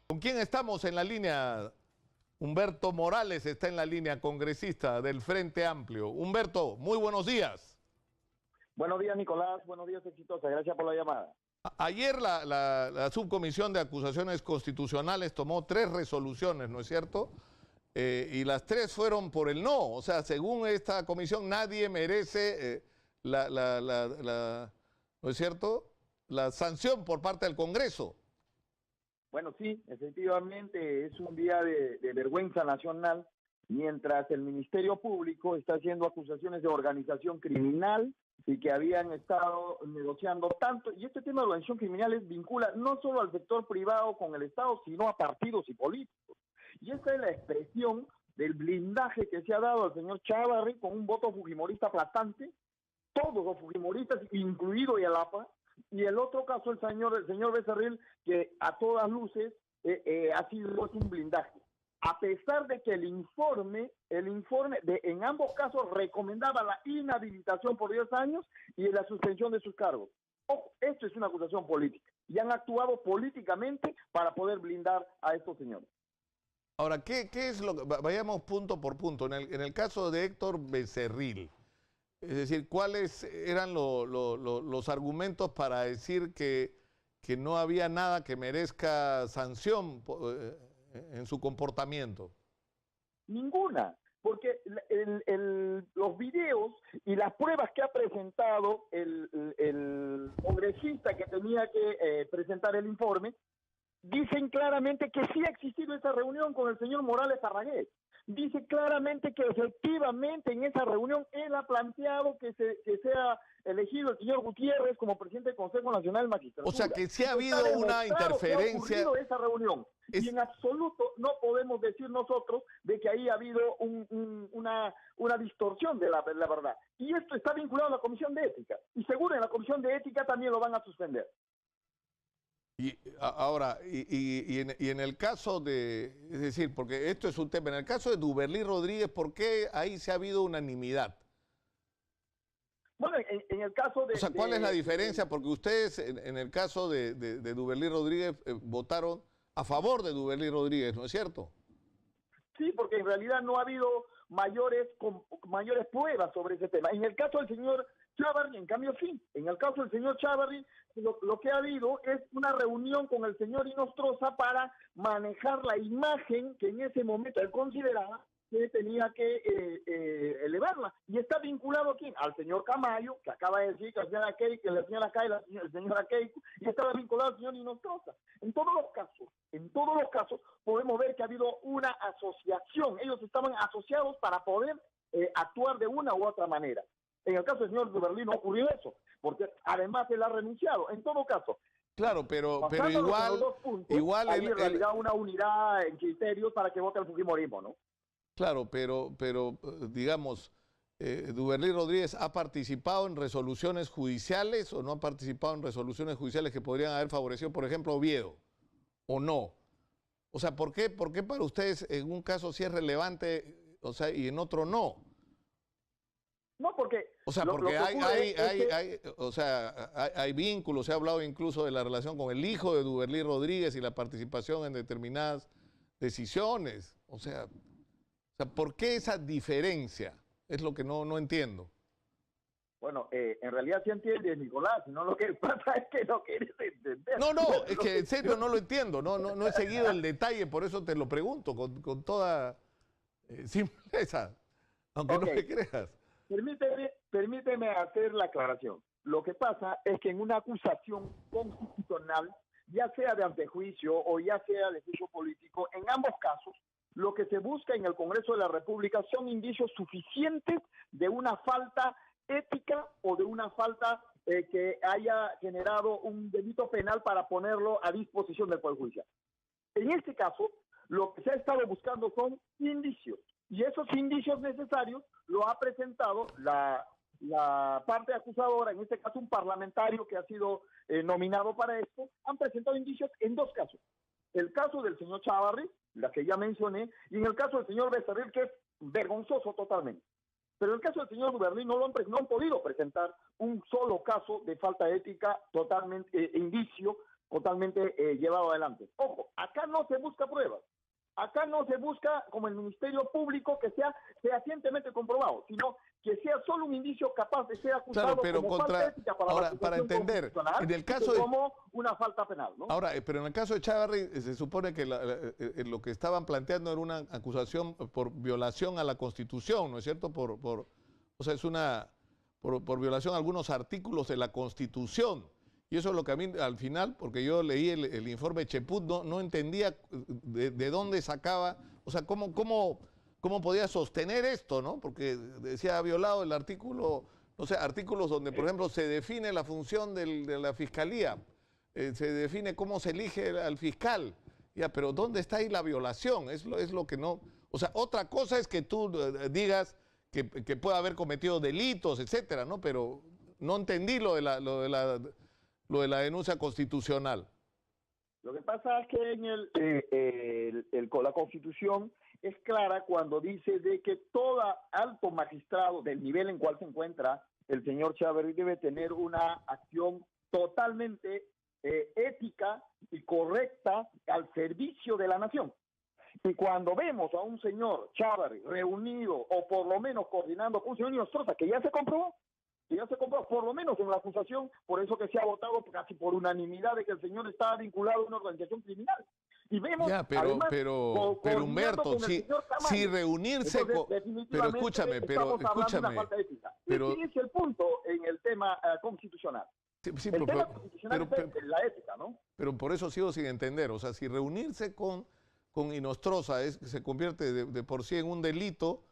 ¿Con quién estamos en la línea? Humberto Morales está en la línea, congresista del Frente Amplio. Humberto, muy buenos días. Buenos días, Nicolás. Buenos días, Exitosa. Gracias por la llamada. Ayer la Subcomisión de Acusaciones Constitucionales tomó 3 resoluciones, ¿no es cierto? Y las 3 fueron por el no. O sea, según esta comisión, nadie merece ¿no es cierto?, la sanción por parte del Congreso. Bueno, sí, efectivamente es un día de vergüenza nacional, mientras el Ministerio Público está haciendo acusaciones de organización criminal y que habían estado negociando tanto, y este tema de organización criminal vincula no solo al sector privado con el Estado, sino a partidos y políticos. Y esta es la expresión del blindaje que se ha dado al señor Chávarri con un voto fujimorista aplastante, todos los fujimoristas, incluido Yalapa, y el otro caso, el señor Becerril, que a todas luces ha sido un blindaje. A pesar de que el informe en ambos casos recomendaba la inhabilitación por 10 años y la suspensión de sus cargos. Ojo, esto es una acusación política y han actuado políticamente para poder blindar a estos señores. Ahora, ¿qué es lo que...? Vayamos punto por punto. En el caso de Héctor Becerril, es decir, ¿cuáles eran los argumentos para decir que no había nada que merezca sanción en su comportamiento? Ninguna, porque los videos y las pruebas que ha presentado el congresista que tenía que presentar el informe dicen claramente que sí ha existido esa reunión con el señor Morales Arragués. Dice claramente que efectivamente en esa reunión él ha planteado que sea elegido el señor Gutiérrez como presidente del Consejo Nacional de Magistratura. O sea, que sí ha habido una interferencia. Que ha ocurrido esa reunión. Y en absoluto no podemos decir nosotros de que ahí ha habido una distorsión de la verdad. Y esto está vinculado a la Comisión de Ética. Y seguro en la Comisión de Ética también lo van a suspender. Y ahora, en el caso de, es decir, porque esto es un tema, en el caso de Duberlí Rodríguez, ¿por qué ahí se ha habido unanimidad? Bueno, en el caso de... O sea, ¿cuál es la diferencia? Porque ustedes, en el caso de Duberlí Rodríguez, votaron a favor de Duberlí Rodríguez, ¿no es cierto? Sí, porque en realidad no ha habido mayores pruebas sobre ese tema. En el caso del señor Chávarri, en cambio, sí. En el caso del señor Chávarri, lo que ha habido es una reunión con el señor Inostroza para manejar la imagen que en ese momento él consideraba que tenía que elevarla. Y está vinculado ¿a quién? Al señor Camayo, que acaba de decir que la señora Keiko, el señora Keiko, y estaba vinculado al señor Inostroza. En todos los casos, podemos ver que ha habido una asociación. Ellos estaban asociados para poder actuar de una u otra manera. En el caso del señor Duberlí no ocurrió eso, porque además él ha renunciado. En todo caso, claro, pero igual hay en realidad una unidad en criterios para que vote el fujimorismo, ¿no? Claro, pero digamos, Duberlí Rodríguez ha participado en resoluciones judiciales o no ha participado en resoluciones judiciales que podrían haber favorecido, por ejemplo, Oviedo, o no. O sea, ¿por qué para ustedes en un caso sí es relevante, o sea, y en otro no? No, porque... O sea, porque hay vínculos, se ha hablado incluso de la relación con el hijo de Duberlí Rodríguez y la participación en determinadas decisiones. O sea, ¿por qué esa diferencia? Es lo que no entiendo. Bueno, en realidad sí entiendes, Nicolás, sino lo que pasa es que no quieres entender. No, es que en serio no lo entiendo, no he seguido el detalle, por eso te lo pregunto con toda simpleza, aunque no me creas. Permíteme hacer la aclaración. Lo que pasa es que en una acusación constitucional, ya sea de antejuicio o ya sea de juicio político, en ambos casos, lo que se busca en el Congreso de la República son indicios suficientes de una falta ética o de una falta que haya generado un delito penal para ponerlo a disposición del Poder Judicial. En este caso, lo que se ha estado buscando son indicios, y esos indicios necesarios lo ha presentado la parte acusadora, en este caso un parlamentario que ha sido nominado para esto. Han presentado indicios en 2 casos. El caso del señor Chávarri, la que ya mencioné, y en el caso del señor Becerril, que es vergonzoso totalmente. Pero en el caso del señor Duverly no han podido presentar un solo caso de falta ética totalmente, indicio totalmente llevado adelante. Ojo, acá no se busca pruebas. Acá no se busca, como el Ministerio Público, que sea fehacientemente comprobado, sino que sea solo un indicio capaz de ser acusado, claro, pero como falta ética para entender, en el caso como una falta penal, ¿no? Ahora, pero en el caso de Chávarri se supone que lo que estaban planteando era una acusación por violación a la Constitución, ¿no es cierto? O sea, es por violación a algunos artículos de la Constitución. Y eso es lo que a mí, al final, porque yo leí el informe Cheput, no entendía de dónde sacaba, o sea, cómo podía sostener esto, ¿no? Porque decía, ha violado el artículo, no sé, artículos donde, por ejemplo, se define la función de la Fiscalía, se define cómo se elige al fiscal. Ya, pero ¿dónde está ahí la violación? Es lo que no... O sea, otra cosa es que tú digas que puede haber cometido delitos, etcétera, ¿no? Pero no entendí lo de la denuncia constitucional. Lo que pasa es que en la Constitución es clara cuando dice de que todo alto magistrado del nivel en cual se encuentra el señor Chávarri debe tener una acción totalmente ética y correcta al servicio de la nación. Y cuando vemos a un señor Chávarri reunido o por lo menos coordinando con un señor Inostroza, que ya se comprobó, por lo menos en la acusación, por eso que se ha votado casi por unanimidad de que el señor está vinculado a una organización criminal. Y vemos, ya, pero Humberto, si reunirse entonces, con... Pero escúchame, pero ese es el punto en el tema constitucional. Sí, el tema constitucional es la ética, ¿no? Pero por eso sigo sin entender. O sea, si reunirse con Inostroza se convierte de por sí en un delito...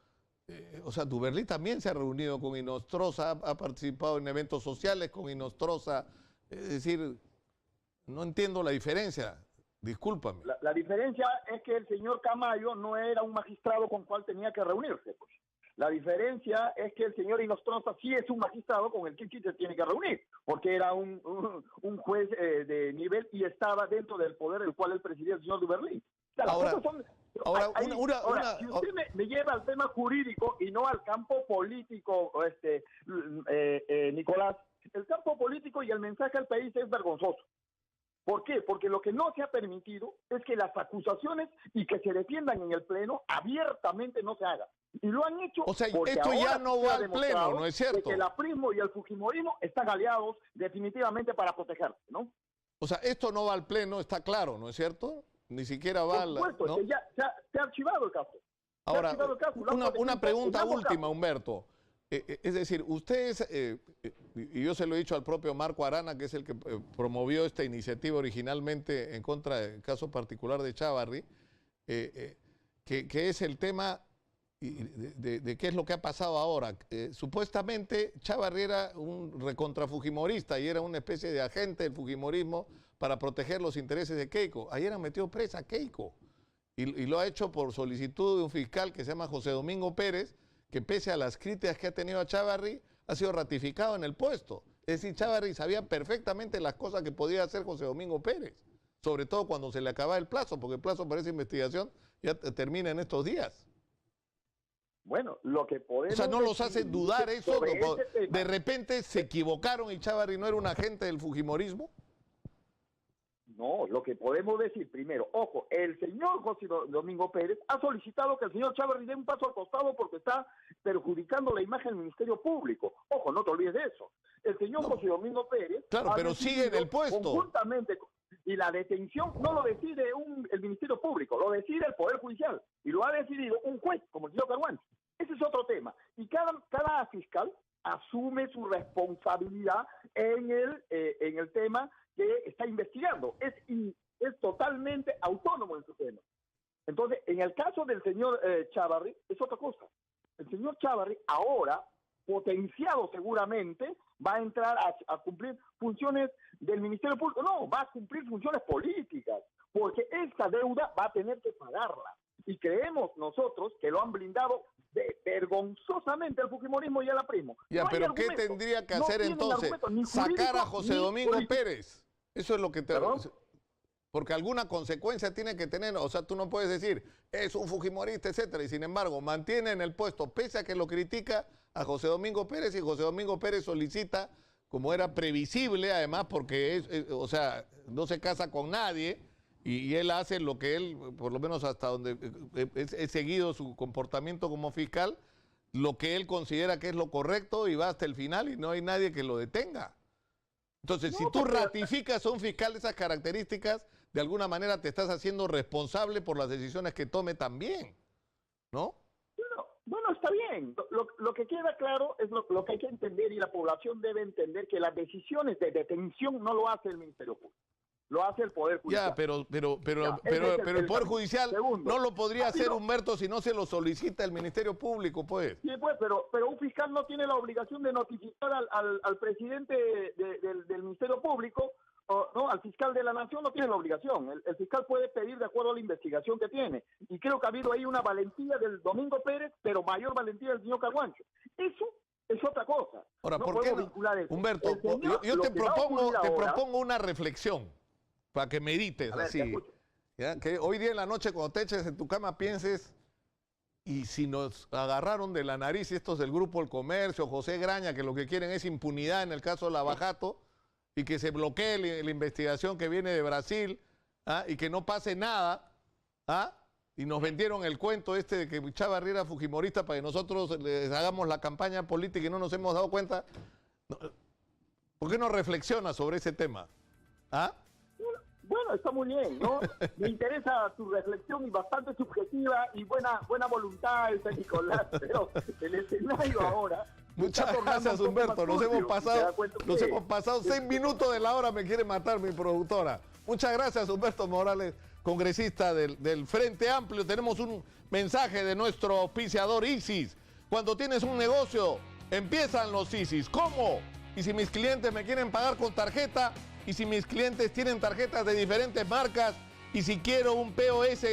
o sea, Duverly también se ha reunido con Inostroza, ha participado en eventos sociales con Inostroza. Es decir, no entiendo la diferencia. Discúlpame. La diferencia es que el señor Camayo no era un magistrado con cual tenía que reunirse. Pues. La diferencia es que el señor Inostroza sí es un magistrado con el que se tiene que reunir, porque era un juez de nivel y estaba dentro del poder del cual él presidía el señor Duverly. O sea, si usted me lleva al tema jurídico y no al campo político, Nicolás, el campo político y el mensaje al país es vergonzoso. ¿Por qué? Porque lo que no se ha permitido es que las acusaciones y que se defiendan en el Pleno abiertamente no se hagan. Y lo han hecho. O sea, esto ya no va al Pleno, ¿no es cierto? Que el aprismo y el fujimorismo están aliados definitivamente para protegerse, ¿no? O sea, esto no va al Pleno, está claro, ¿no es cierto? Ni siquiera va a la... Por supuesto, ¿no? Ya se ha archivado el caso. Ahora, una pregunta última, Humberto. Es decir, ustedes, y yo se lo he dicho al propio Marco Arana, que es el que promovió esta iniciativa originalmente en contra del caso particular de Chávarri, que es el tema de qué es lo que ha pasado ahora. Supuestamente Chávarri era un recontrafujimorista y era una especie de agente del fujimorismo para proteger los intereses de Keiko. Ayer han metido presa a Keiko y lo ha hecho por solicitud de un fiscal que se llama José Domingo Pérez, que pese a las críticas que ha tenido a Chávarri, ha sido ratificado en el puesto. Es decir, Chávarri sabía perfectamente las cosas que podía hacer José Domingo Pérez, sobre todo cuando se le acaba el plazo, porque el plazo para esa investigación ya termina en estos días. Bueno, lo que podemos... O sea, ¿no los hace dudar eso? ¿De repente se equivocaron y Chávarri no era un agente del fujimorismo? No, lo que podemos decir primero, ojo, el señor José Domingo Pérez ha solicitado que el señor Chávarri dé un paso al costado porque está perjudicando la imagen del Ministerio Público. Ojo, no te olvides de eso. El señor José Domingo Pérez... Claro, pero sigue en el puesto. Conjuntamente, y la detención no lo decide el Ministerio Público, lo decide el Poder Judicial. Y lo ha decidido un juez, como el señor Carguán. Ese es otro tema. Y cada fiscal asume su responsabilidad en el tema que está investigando. Es totalmente autónomo en su tema. Entonces, en el caso del señor Chávarri, es otra cosa. El señor Chávarri ahora, potenciado seguramente, va a entrar a cumplir funciones del Ministerio Público. No, va a cumplir funciones políticas, porque esta deuda va a tener que pagarla. Y creemos nosotros que lo han blindado vergonzosamente el fujimorismo y el aprismo. Ya, no pero ¿qué tendría que hacer entonces? Sacar a José Domingo Pérez. Eso es lo que te... Porque alguna consecuencia tiene que tener. O sea, tú no puedes decir, es un fujimorista, etcétera, y sin embargo mantiene en el puesto, pese a que lo critica a José Domingo Pérez, y José Domingo Pérez solicita, como era previsible, además, porque o sea, no se casa con nadie, y él hace lo que él, por lo menos hasta donde he seguido su comportamiento como fiscal, lo que él considera que es lo correcto, y va hasta el final y no hay nadie que lo detenga. Entonces, si tú ratificas a un fiscal de esas características, de alguna manera te estás haciendo responsable por las decisiones que tome también, ¿no? Bueno, está bien. Lo que queda claro es lo que hay que entender, y la población debe entender, que las decisiones de detención no lo hace el Ministerio Público, lo hace el Poder Judicial. Ya, pero el Poder Judicial no lo podría hacer, Humberto, si no se lo solicita el Ministerio Público, pues. Sí, pues, pero un fiscal no tiene la obligación de notificar al presidente del Ministerio Público, no, al fiscal de la Nación no tiene la obligación. El fiscal puede pedir de acuerdo a la investigación que tiene. Y creo que ha habido ahí una valentía del Domingo Pérez, pero mayor valentía del señor Carguancho. Eso es otra cosa. Ahora, ¿por qué no? Humberto, yo te propongo una reflexión para que medites así. ¿Ya? Que hoy día en la noche, cuando te eches en tu cama, pienses, y si nos agarraron de la nariz estos del Grupo El Comercio, José Graña, que lo que quieren es impunidad en el caso de Lavajato, y que se bloquee la investigación que viene de Brasil, y que no pase nada, y nos vendieron el cuento de que Chávez era fujimorista para que nosotros les hagamos la campaña política y no nos hemos dado cuenta. ¿Por qué no reflexionas sobre ese tema? Bueno, está muy bien, ¿no? Me interesa tu reflexión, y bastante subjetiva, y buena voluntad, Nicolás, pero el escenario ahora... Muchas gracias, Humberto. Nos hemos pasado 6 minutos de la hora, me quiere matar mi productora. Muchas gracias, Humberto Morales, congresista del Frente Amplio. Tenemos un mensaje de nuestro auspiciador ISIS. Cuando tienes un negocio, empiezan los ISIS. ¿Cómo? Y si mis clientes me quieren pagar con tarjeta, y si mis clientes tienen tarjetas de diferentes marcas, y si quiero un POS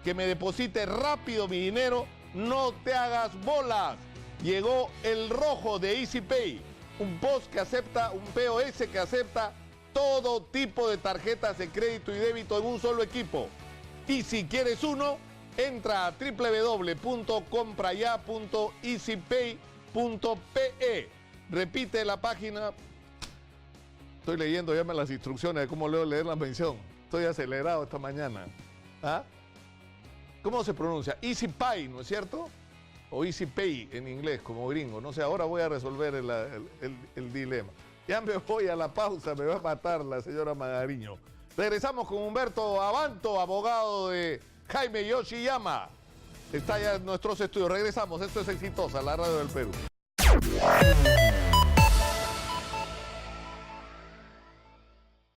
que me deposite rápido mi dinero, no te hagas bolas. Llegó el rojo de EasyPay, un POS que acepta, un POS que acepta todo tipo de tarjetas de crédito y débito en un solo equipo. Y si quieres uno, entra a www.compraya.easypay.pe. Repite la página. Estoy leyendo ya las instrucciones de cómo leer la mención. Estoy acelerado esta mañana. ¿Cómo se pronuncia? EasyPay, ¿no es cierto? O EasyPay en inglés, como gringo. No sé, ahora voy a resolver el dilema. Ya me voy a la pausa, me va a matar la señora Magariño. Regresamos con Humberto Abanto, abogado de Jaime Yoshiyama. Está ya en nuestros estudios. Regresamos, esto es Exitosa, la radio del Perú.